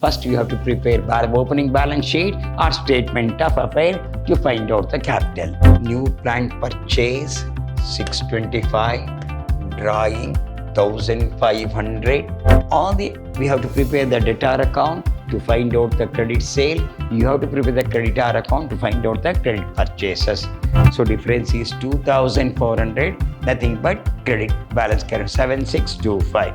First, you have to prepare opening balance sheet or statement of affairs to find out the capital. New plant purchase 625, drawing 1500. We have to prepare the debtor account to find out the credit sale. You have to prepare the creditor account to find out the credit purchases. So difference is 2400, nothing but credit balance current 7625.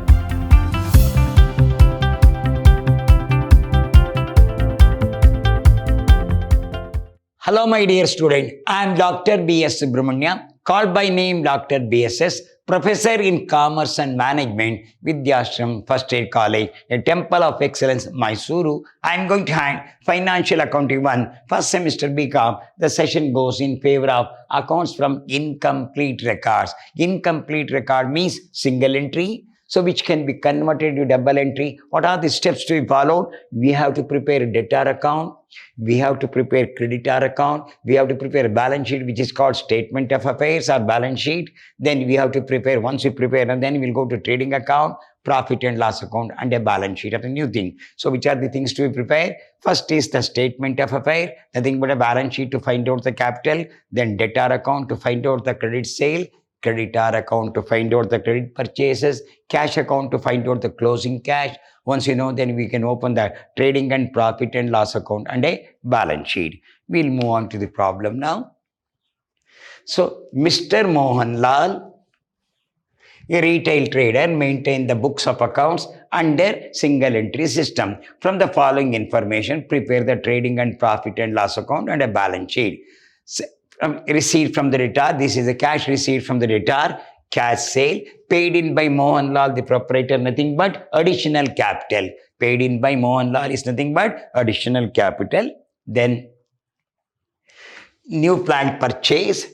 Hello my dear student, I am Dr. B.S. Subramanya, called by name Dr. B.S.S., Professor in Commerce and Management, Vidyashram First Aid College, a Temple of Excellence, Mysuru. I am going to hand Financial Accounting 1, first semester BCom. The session goes in favor of accounts from incomplete records. Incomplete record means single entry, so which can be converted to double entry. What are the steps to be followed? We have to prepare a debtor account. We have to prepare creditor account. We have to prepare a balance sheet, which is called statement of affairs or balance sheet. Then we have to prepare, once we prepare, and then we'll go to trading account, profit and loss account, and a balance sheet of a new thing. So which are the things to be prepared? First is the statement of affairs, nothing but a balance sheet to find out the capital, then debtor account to find out the credit sale, creditor account to find out the credit purchases, cash account to find out the closing cash. Once you know, then we can open the trading and profit and loss account and a balance sheet. We'll move on to the problem now. So, Mr. Mohanlal, a retail trader, maintained the books of accounts under single entry system. From the following information, prepare the trading and profit and loss account and a balance sheet. Receipt from the debtor, this is a cash receipt from the debtor, cash sale, paid in by Mohanlal, the proprietor, nothing but additional capital. Paid in by Mohanlal is nothing but additional capital. Then, new plant purchase,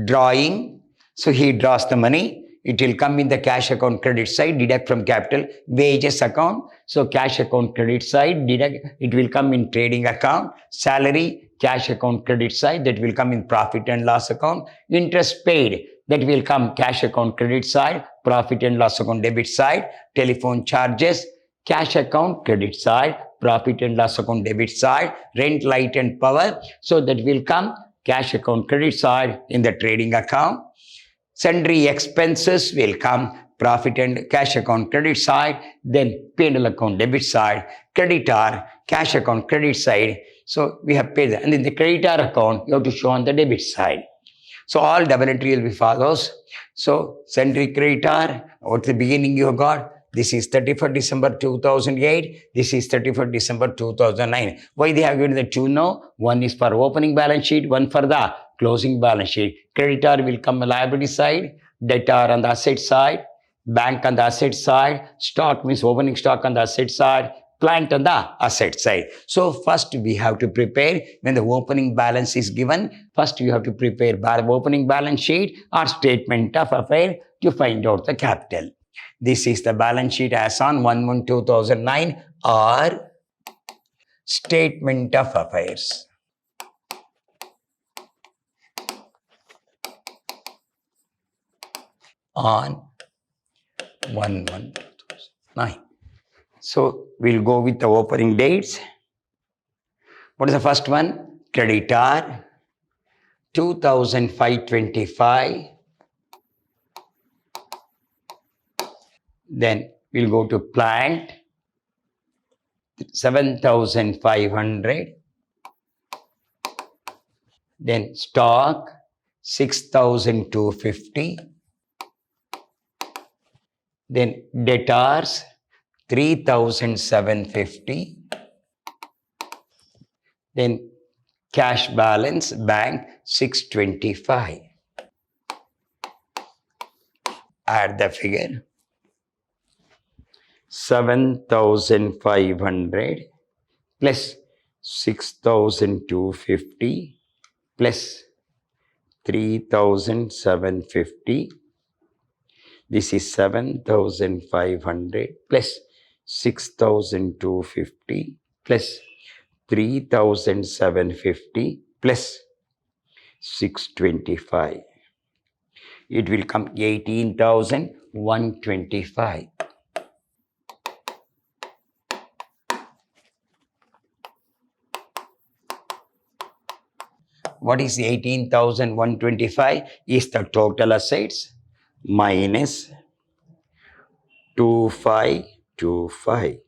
drawing, so he draws the money. It will come in the cash account credit side, deduct from capital, wages account. So cash account credit side, deduct, it will come in trading account, salary, cash account credit side, that will come in profit and loss account, interest paid, that will come cash account credit side, profit and loss account debit side, telephone charges, cash account credit side, profit and loss account debit side, rent, light and power, so that will come cash account credit side in the trading account. Sundry expenses will come profit and cash account credit side, then P&L account debit side, creditor, cash account credit side. So we have paid that. And in the creditor account, you have to show on the debit side. So all double entry will be follows. So sundry creditor, at the beginning you have got, this is 31st December 2008, this is 31st December 2009. Why they have given the two now? One is for opening balance sheet, one for the closing balance sheet. Creditor will come on the liability side, debtor on the asset side, bank on the asset side, stock means opening stock on the asset side, plant on the asset side. So first we have to prepare, when the opening balance is given, first you have to prepare opening balance sheet or statement of affairs to find out the capital. This is the balance sheet as on 1/1/2009 or statement of affairs. On 1/1/2009. So we'll go with the opening dates. What is the first one? Creditor 2525. Then we'll go to plant 7500. Then stock 6250. Then debtors 3750. Then cash balance bank 625. Add the figure. 7500 plus 6250 plus 3750. This is 7500 plus 6250 plus 3750 plus 625. It will come 18,125. what is 18,125 is the total assets minus 2525.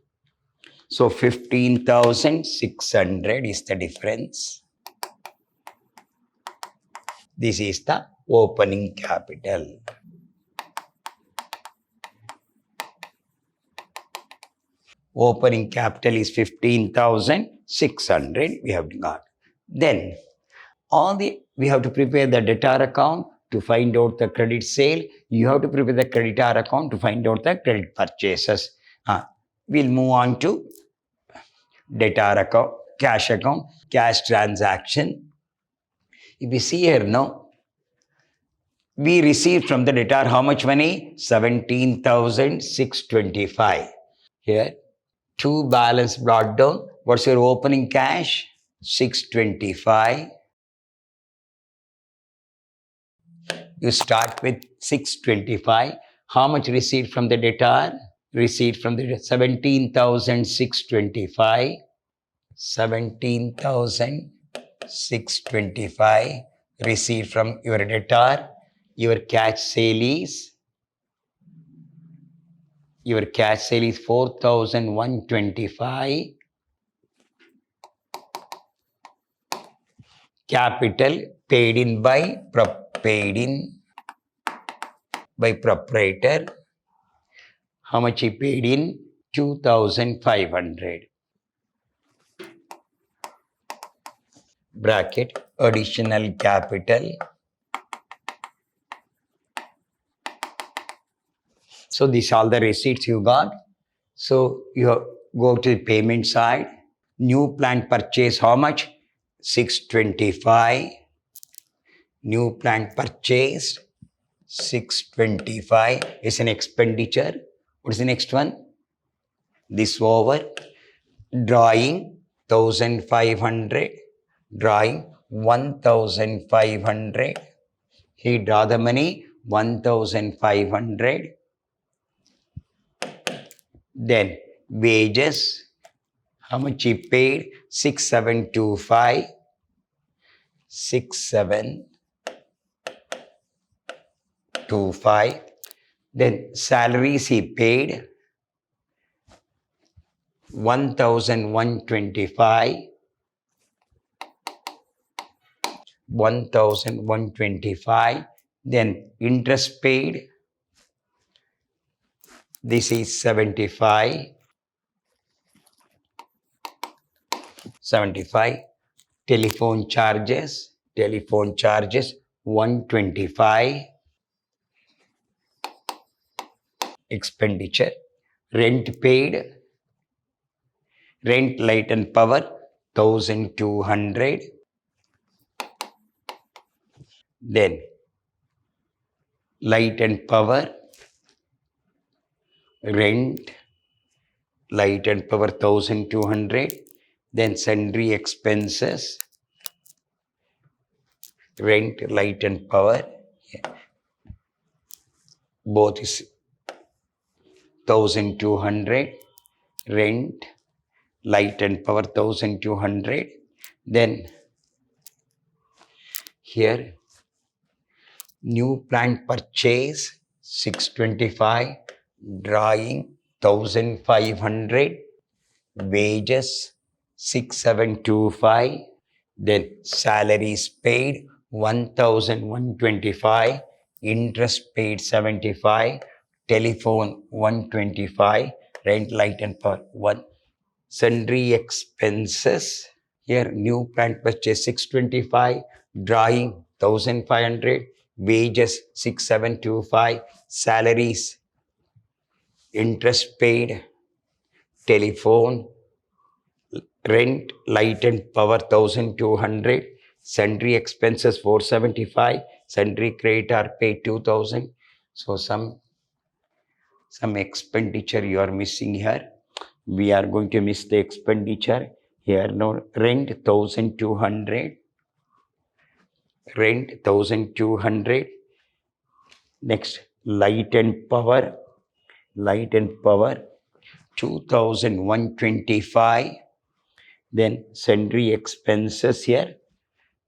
So 15,600 is the difference. This is the opening capital. Opening capital is 15,600 we have got. Then we have to prepare the debtor account to find out the credit sale. You have to prepare the creditor account to find out the credit purchases. We'll move on to debtor account, cash transaction. If we see here now, we received from the debtor how much money? 17,625. Here, two balance brought down. What's your opening cash? 625. You start with 625. How much received from the debtor? Received from the 17,625. 17,625 received from your debtor. Your cash sale is 4,125. Capital paid in by proprietor. How much he paid in? 2,500. Bracket additional capital. So these are all the receipts you got. So you go to the payment side. New plant purchase, how much? 625. New plant purchased, 625 is an expenditure. What is the next one? This over. Drawing 1,500. Drawing 1,500. He draw the money 1,500. Then wages. How much he paid? 6,725. 6,725. Then salaries he paid 1,125. 1,125. Then interest paid. This is 75. 75. Telephone charges 125. Expenditure. Rent paid. Rent, light and power 1,200. Then light and power, rent, light and power 1,200. Then sundry expenses, rent, light and power, both is 1,200. Rent, light and power 1,200. Then here new plant purchase 625, drawing 1,500, wages 6,725, then salaries paid 1,125, interest paid 75, telephone 125, rent, light and power 1, sundry expenses. Here new plant purchase 625, drawing 1,500, wages 6,725, salaries, interest paid, telephone, rent, light and power 1,200, sundry expenses 475, sundry creditor paid 2,000. So some expenditure you are missing here. We are going to miss the expenditure here. No, rent 1,200. Rent 1,200. Next, light and power 2,125. Then sundry expenses here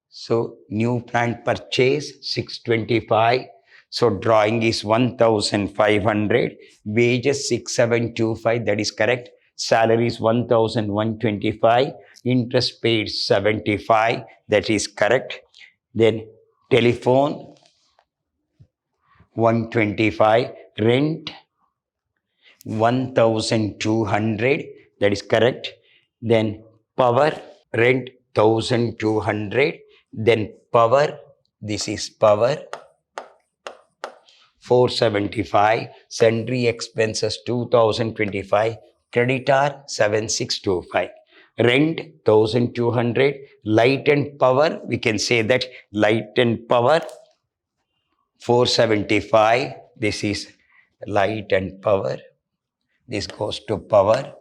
So new plant purchase 625. So drawing is 1500. Wages 6725. That is correct. Salary is 1125. Interest paid 75. That is correct. Then telephone 125. Rent 1200. That is correct. Then power, rent 1200. Then power, this is power 475. Sundry expenses 2025. Creditor 7625. Rent 1200. Light and power, we can say that light and power 475. This is light and power. This goes to power.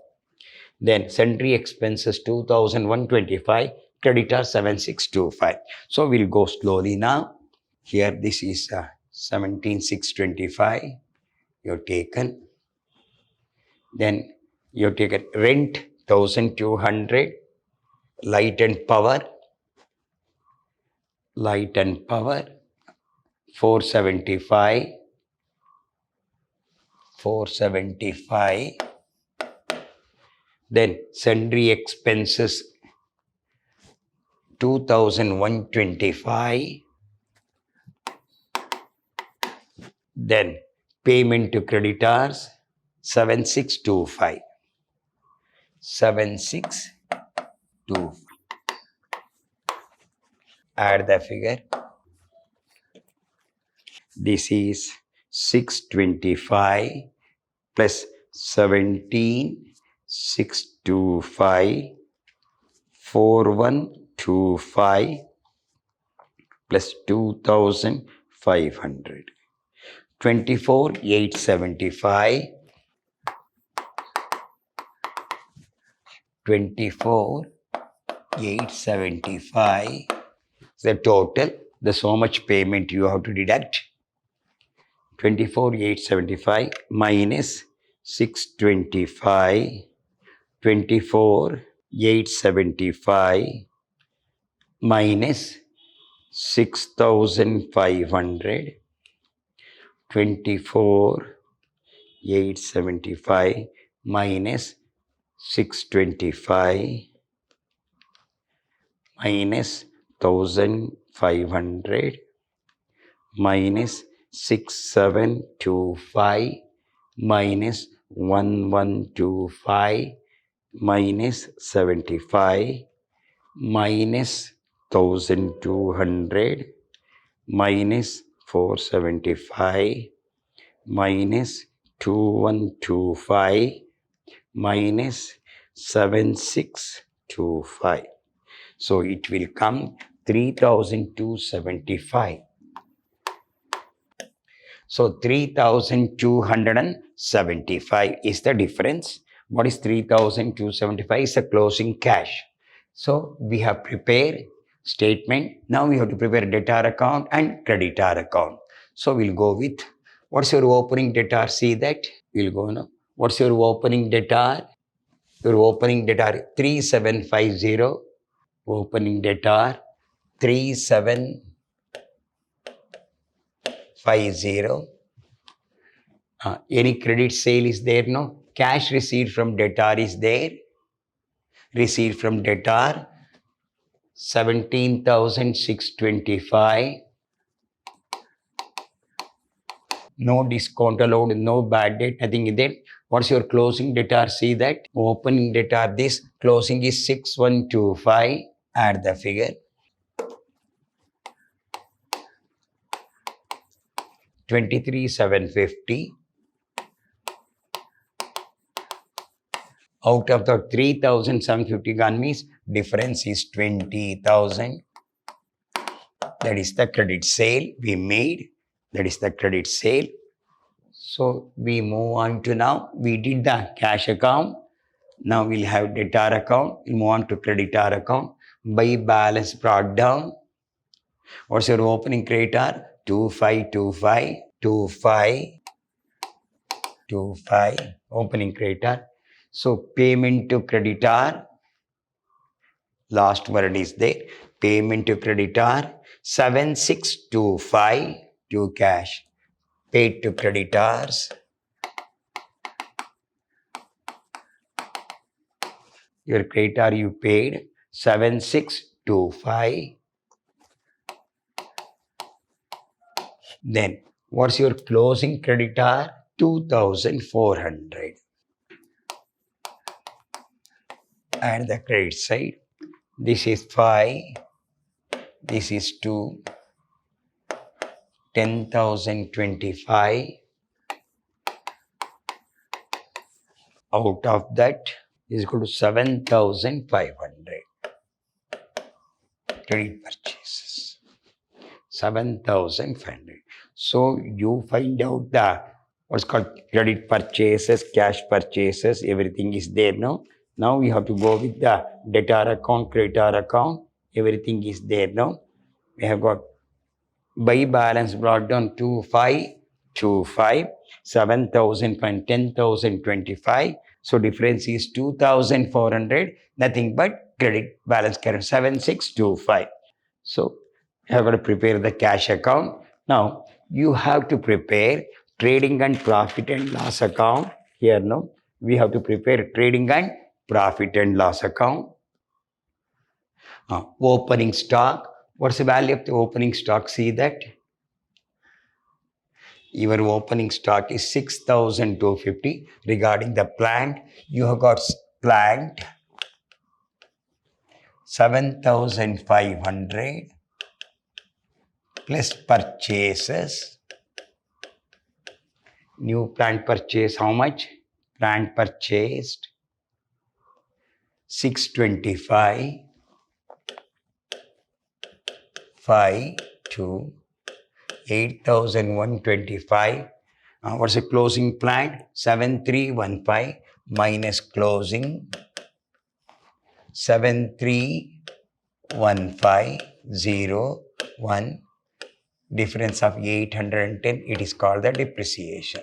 Then sundry expenses 2125, creditor 7625. So we'll go slowly now. Here this is 17625 you've taken. Then you've taken rent 1200, light and power 475. Then sundry expenses 2125. Then payment to creditors 7625. 7625. Add the figure. This is 625 plus 17625, 4125 plus 2500, 24,875, 24,875. The total, there's so much payment you have to deduct. 24,875 minus 625, 24,875 minus 6,500, 24,875 minus 625 minus 1,500 minus 6725 minus 1125 minus 75 minus 1200 minus 475 minus 2125 minus 7625. So it will come 3,275. So 3,275 is the difference. What is 3,275? Is the closing cash. So we have prepared statement. Now we have to prepare debtor account and creditor account. So we'll go with, what's your opening debtor? See that? We'll go now. What's your opening debtor? Your opening debtor 3750. Opening debtor 3750. Any credit sale is there? No. Cash received from debtor is there. Received from debtor 17,625. No discount allowed, no bad debt, nothing in there. What's your closing debtor? See that? Opening debtor, this closing is 6125. Add the figure. 23,750. Out of the 3,750 gone means difference is 20,000. That is the credit sale we made. That is the credit sale. So we move on to now. We did the cash account. Now we'll have debtor account. We move on to creditor account. By balance brought down. What's your opening creditor? 2525. 2525. Opening creditor. So payment to creditor. Last word is there. Payment to creditor 7625 to cash. Paid to creditors. Your creditor you paid 7625. Then what's your closing creditor? 2400. And the credit side. This is 5. This is 2. 10,025. Out of that is equal to 7,500. Credit purchases. 7,500. So you find out the what's called credit purchases, cash purchases, everything is there now. Now we have to go with the debtor account, creditor account, everything is there now. We have got buy balance brought down to 525, 7,000 and 10,025. So difference is 2,400, nothing but credit balance current 7625. So you have got to prepare the cash account. Now you have to prepare trading and profit and loss account. Here now we have to prepare trading and profit and loss account. Opening stock. What's the value of the opening stock? See that? Your opening stock is 6,250. Regarding the plant, you have got plant 7,500 plus purchases. New plant purchase, how much? Plant purchased 625. 5 to 8,125. What's the closing plant? 7,315 minus closing 7,315,01. Difference of 810. It is called the depreciation.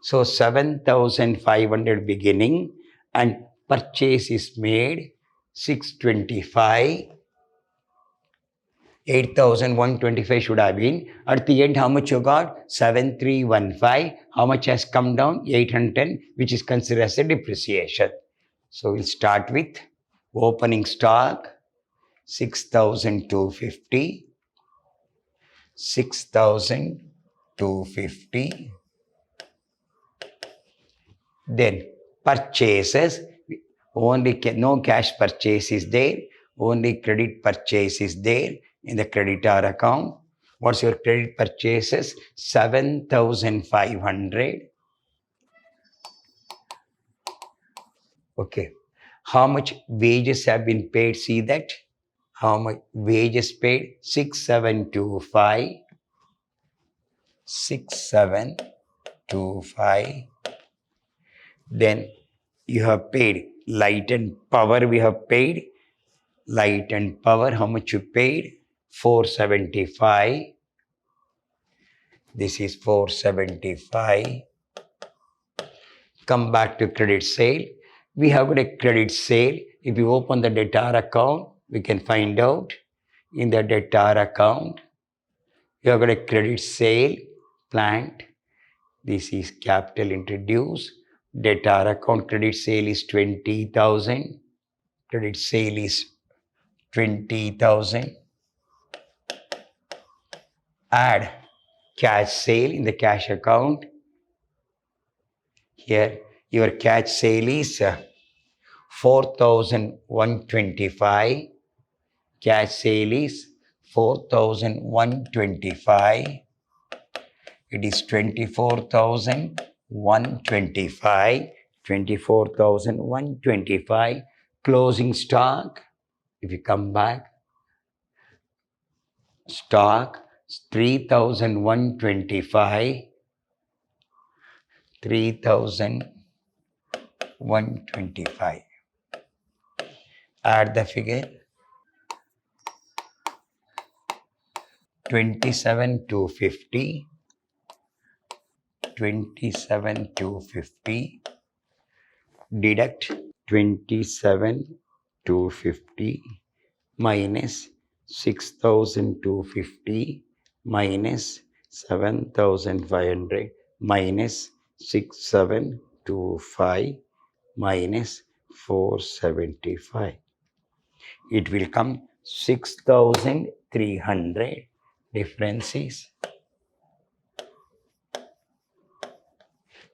So 7,500 beginning and purchase is made 625. 8,125 should have been. At the end, how much you got? 7,315. How much has come down? 810, which is considered as a depreciation. So we'll start with opening stock 6,250. 6,250. Then purchases. Only no cash purchase is there. Only credit purchase is there. In the creditor account, what's your credit purchases? 7,500. Okay. How much wages have been paid? See that? How much wages paid? 6,725. 6,725. Then you have paid light and power. We have paid light and power. How much you paid? 475. This is 475. Come back to credit sale. We have got a credit sale. If you open the debtor account, we can find out in the debtor account, you have got a credit sale plant. This is capital introduced. Debtor account credit sale is 20,000. Credit sale is 20,000. Add cash sale in the cash account. Here your cash sale is 4,125. Cash sale is 4,125. It is 24,125. 24,125. Closing stock. If you come back, stock 3,125. 3,125. Add the figure. 27,250. 27,250. Deduct 27,250 minus 6,250 minus 7,500 minus 6725 minus 475. It will come 6,300. Difference is,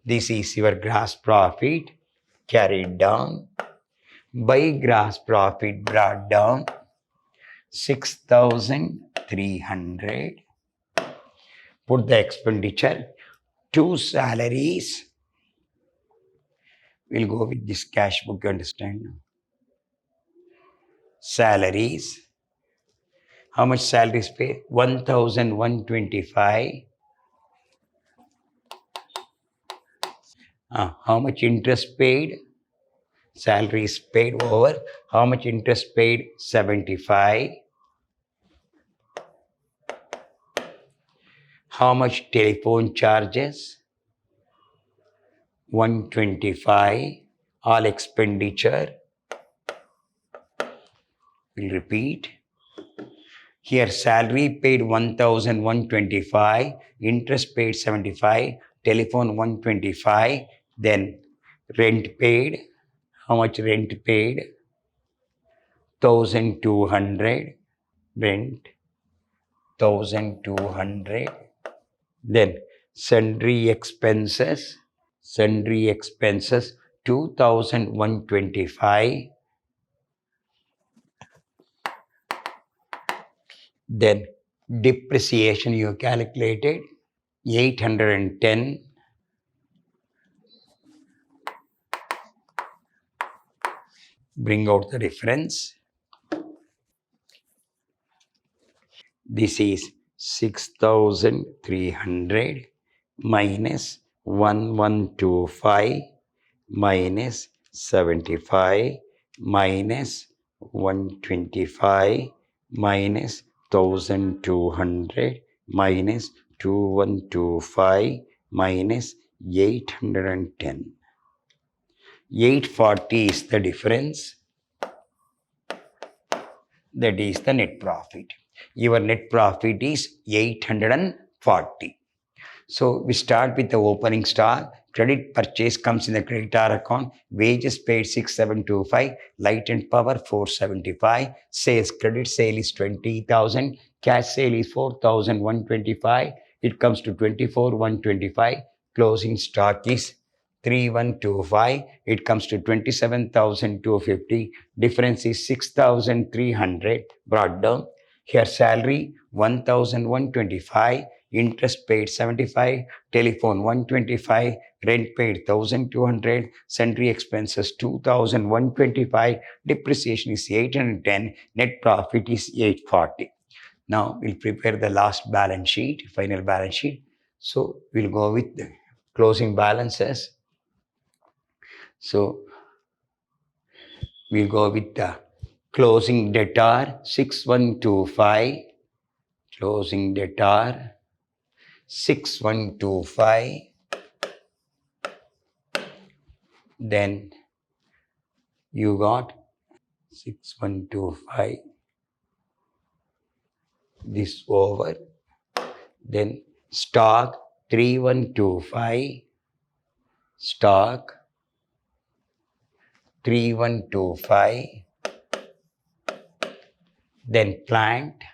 this is your gross profit carried down by gross profit brought down 6,300. Put the expenditure. 2 salaries. We'll go with this cash book, you understand? Salaries. How much salaries pay? 1,125. How much interest paid? Salaries paid over. How much interest paid? 75. How much telephone charges? 125. All expenditure. We'll repeat. Here salary paid 1,125, interest paid 75, telephone 125, then rent paid. How much rent paid? 1,200. Rent 1,200. Then sundry expenses. Sundry expenses 2,125. Then depreciation you calculated 810. Bring out the difference. This is 6,300 minus 1,125 minus 75 minus 125 minus 1,200 minus 2,125 minus 810. 840 is the difference. That is the net profit. Your net profit is 840. So we start with the opening stock. Credit purchase comes in the creditor account. Wages paid 6,725. Light and power 475. Sales, credit sale is 20,000. Cash sale is 4,125. It comes to 24,125. Closing stock is 3,125. It comes to 27,250. Difference is 6,300. Brought down. Here salary 1,125. Interest paid 75, telephone 125, rent paid 1,200, sundry expenses 2,125, depreciation is 810, net profit is 840. Now we'll prepare the last balance sheet, final balance sheet. So we'll go with the closing balances. So we'll go with the closing debtor 6,125, closing debtor 6,125. Then you got 6,125. This over. Then stock 3,125. Stock 3,125. Then plant,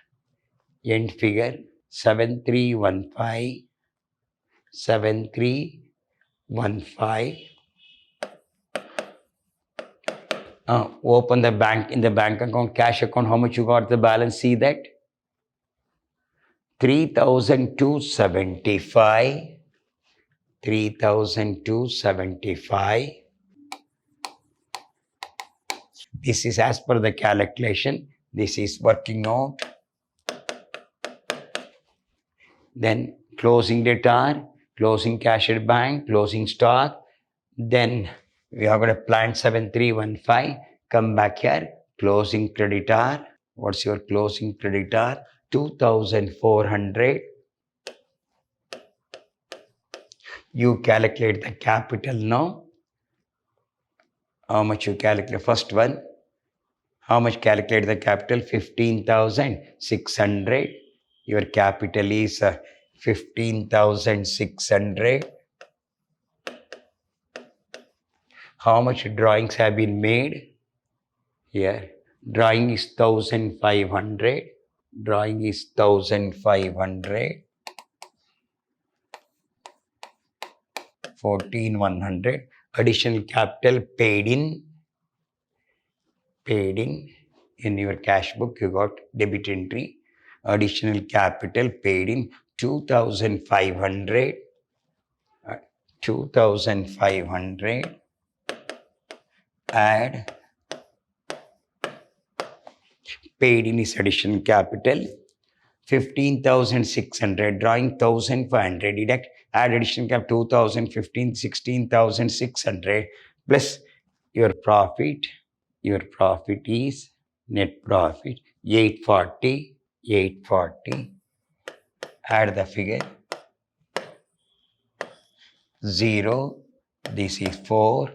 end figure 7,315. 7,315. Open the bank. In the bank account, cash account, how much you got the balance? See that? 3,275. 3,275. This is as per the calculation. This is working out. Then closing debtor, closing cash at bank, closing stock. Then we are going to plant 7,315. Come back here. Closing creditor. What's your closing creditor? 2,400. You calculate the capital now. How much you calculate? First one, How much calculate the capital? 15,600. Your capital is 15,600. How much drawings have been made? Here, drawing is 1,500. Drawing is 1,500. 14,100. Additional capital paid in your cash book. You got debit entry. Additional capital paid in 2,500. 2,500. Add paid in is additional capital. 15,600. Drawing 1,500. Deduct. Add additional cap 2,015, 16,600 plus your profit. Your profit is net profit 840. 840. Add the figure. 0. This is 4.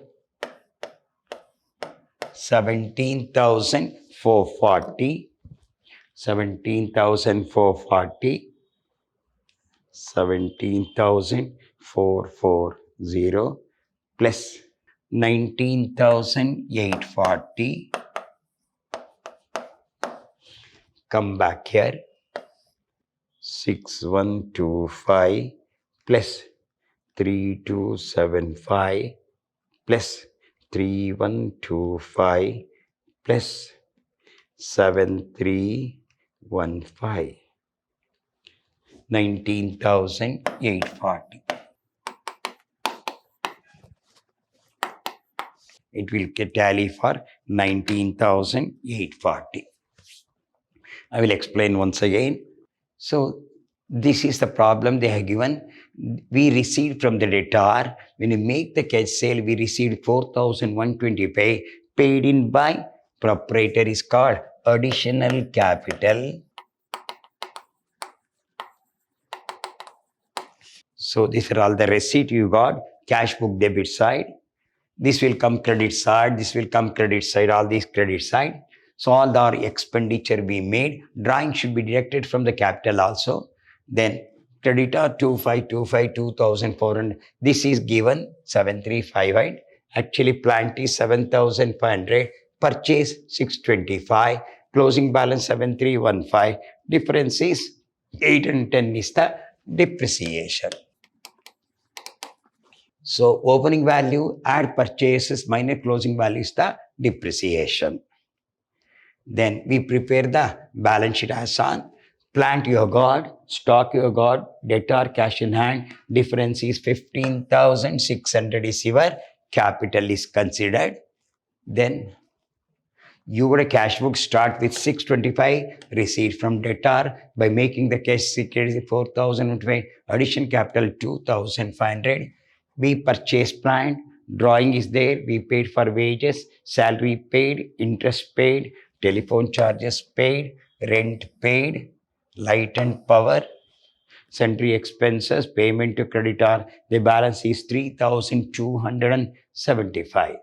17,440. 17,440. 17,440 plus 19,840. Come back here. 6125 plus 3275 plus 3125 plus 7315. 19,840. It will get tally for 19,840. I will explain once again. So this is the problem they have given. We received from the debtor, when you make the cash sale, we received 4,125 paid in by proprietor is called additional capital. So these are all the receipt you got, cash book debit side. This will come credit side, this will come credit side, all these credit side. So all the expenditure be made. Drawing should be deducted from the capital also. Then creditor 2525, 2,400. This is given 7,358. Actually plant is 7,500. Purchase 625. Closing balance 7,315. Difference is 810 is the depreciation. So opening value, add purchases minus closing value is the depreciation. Then we prepare the balance sheet as on. Plant you have got, stock you have got, debtor cash in hand, difference is 15,600 is your capital is considered. Then you got a cash book start with 625 receipt from debtor by making the cash security 4,025, addition capital 2,500. We purchase plant, drawing is there, we paid for wages, salary paid, interest paid, telephone charges paid, rent paid, light and power, sundry expenses, payment to creditor. The balance is 3,275.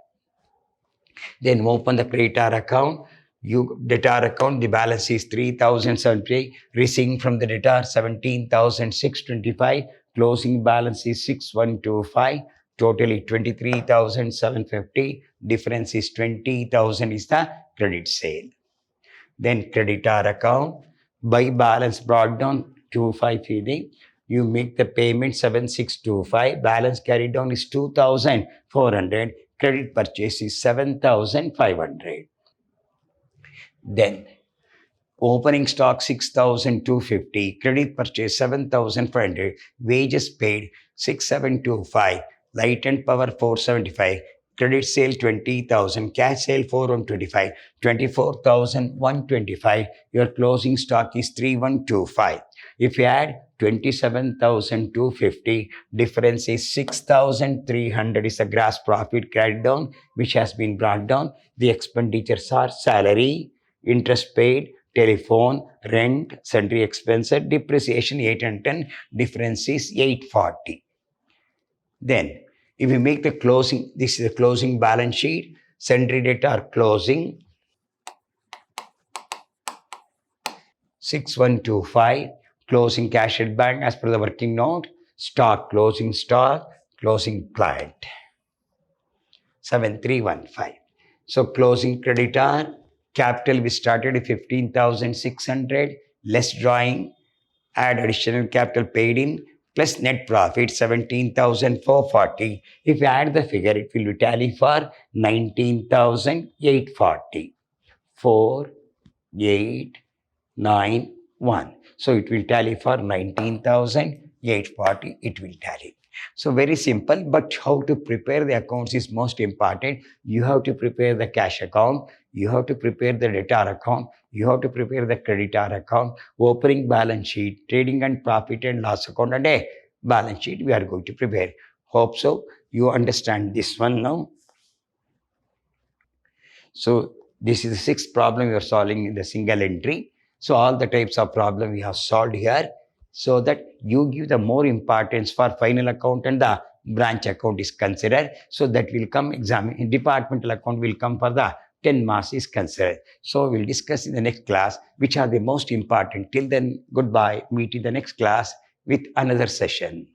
Then open the creditor account. Debtor account, the balance is 3,070. Receiving from the debtor 17,625. Closing balance is 6,125. Totally 23,750. Difference is 20,000 is the credit sale. Then creditor account, by balance brought down 2550. You make the payment 7,625. Balance carried down is 2,400. Credit purchase is 7,500. Then opening stock 6,250. Credit purchase 7,500. Wages paid 6,725. Light and power 475. Credit sale 20,000. Cash sale 4,125. 24,125. Your closing stock is 3,125. If you add 27,250, difference is 6,300 is the gross profit carried down, which has been brought down. The expenditures are salary, interest paid, telephone, rent, sundry expenses, depreciation 810, difference is 840. Then, if we make the closing, this is the closing balance sheet, sundry debtor closing, 6125, closing cash at bank as per the working note, stock, closing client, 7315. So closing creditor, capital we started at 15,600, less drawing, add additional capital paid in, plus net profit 17,440. If you add the figure, it will tally for 19,840. 4, 8, 9, 1. So it will tally for 19,840. It will tally. So very simple, but how to prepare the accounts is most important. You have to prepare the cash account. You have to prepare the debtor account. You have to prepare the creditor account, opening balance sheet, trading and profit and loss account, and a balance sheet we are going to prepare. Hope so. You understand this one now. So this is the sixth problem we are solving in the single entry. So all the types of problem we have solved here, so that you give the more importance for final account and the branch account is considered. So that will come exam, departmental account will come for the 10 marks is considered. So we'll discuss in the next class which are the most important. Till then, goodbye. Meet in the next class with another session.